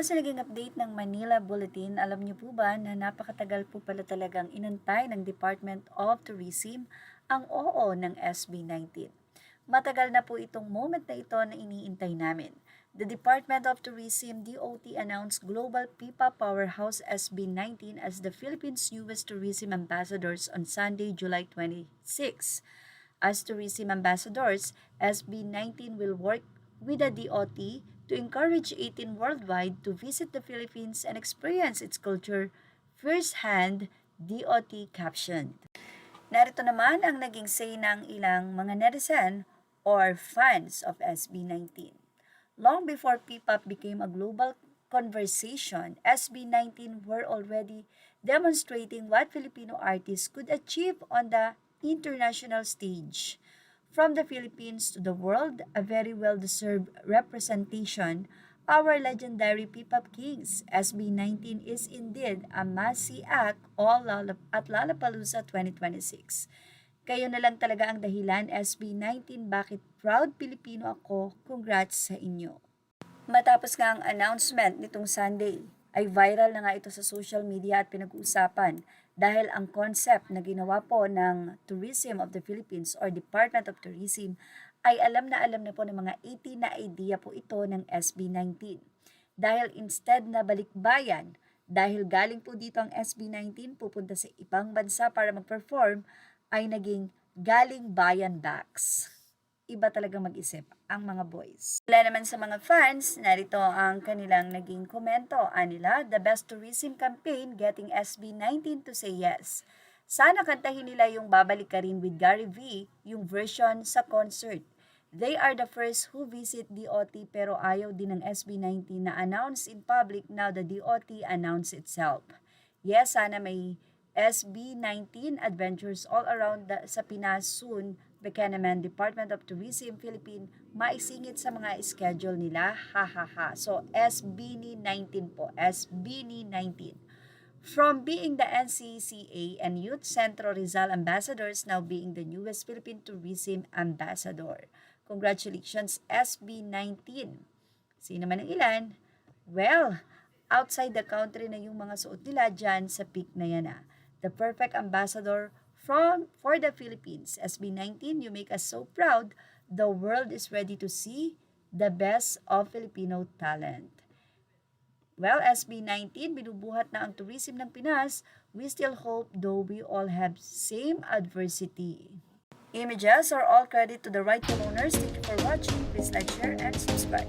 Ayon sa naging update ng Manila Bulletin, alam niyo po ba na napakatagal po pala talagang inantay ng Department of Tourism ang oo ng SB19. Matagal na po itong moment na ito na iniintay namin. The Department of Tourism DOT announced Global Pipa Powerhouse SB19 as the Philippines' newest tourism ambassadors on Sunday, July 26. As tourism ambassadors, SB19 will work with the DOT to encourage 18 worldwide to visit the Philippines and experience its culture firsthand, DOT captioned. Narito naman ang naging say ng ilang mga netizen or fans of SB19. Long before P-pop became a global conversation, SB19 were already demonstrating what Filipino artists could achieve on the international stage. From the Philippines to the world, a very well-deserved representation, our legendary P-pop kings, SB19 is indeed a must-see act at Lollapalooza 2026. Kayo na lang talaga ang dahilan, SB19, bakit proud Pilipino ako, congrats sa inyo. Matapos nga ang announcement nitong Sunday, ay viral na nga ito sa social media at pinag-uusapan dahil ang concept na ginawa po ng Tourism of the Philippines or Department of Tourism ay alam na po ng mga 80 na idea po ito ng SB19. Dahil instead na balikbayan, dahil galing po dito ang SB19 pupunta sa ibang bansa para mag-perform, ay naging galing bayan backs. Iba talaga mag-isip ang mga boys. Wala naman sa mga fans, narito ang kanilang naging komento. Anila, the best tourism campaign getting SB19 to say yes. Sana kantahin nila yung Babalik Ka Rin with Gary V, yung version sa concert. They are the first who visit DOT pero ayaw din ng SB19 na announce in public, now the DOT announce itself. Yes, sana may SB19 adventures all around sa Pinas soon. Baka naman Department of Tourism Philippines maisingit sa mga schedule nila. Ha ha ha. So SB19 po. SB19. From being the NCCA and Youth Centro Rizal ambassadors, now being the newest Philippine Tourism Ambassador. Congratulations SB19. Sino man ang ilan? Well, outside the country na yung mga suot nila dyan sa peak na yan ah. The perfect ambassador for the Philippines. SB19, you make us so proud. The world is ready to see the best of Filipino talent. Well, SB19, binubuhat na ang tourism ng Pinas. We still hope though we all have same adversity. Images are all credit to the rightful owners. Thank you for watching. Please like, share, and subscribe.